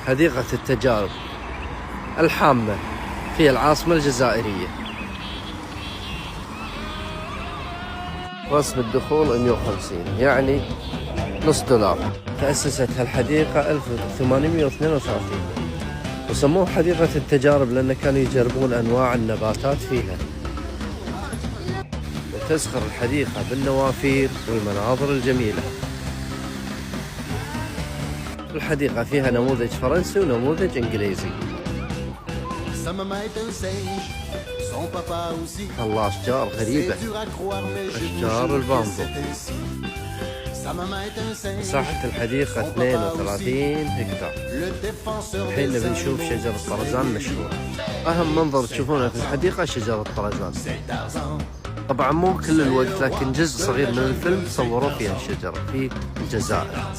حديقة التجارب الحامة في العاصمة الجزائرية. رسم الدخول 150 يعني $0. تأسست هالحديقة 1832 وسموه حديقة التجارب لأن كانوا يجربون أنواع النباتات فيها. وتزخر الحديقة بالنوافير والمناظر الجميلة. الحديقة فيها نموذج فرنسي ونموذج إنجليزي. الله أشجار غريبة، أشجار البامبو. مساحة الحديقة 32 هكتار. الحين نبي نشوف شجر الطرزان مشهورة. أهم منظر تشوفونه في الحديقة شجر الطرزان. طبعا مو كل الوقت لكن جزء صغير من الفيلم صوروا فيها الشجرة في الجزائر.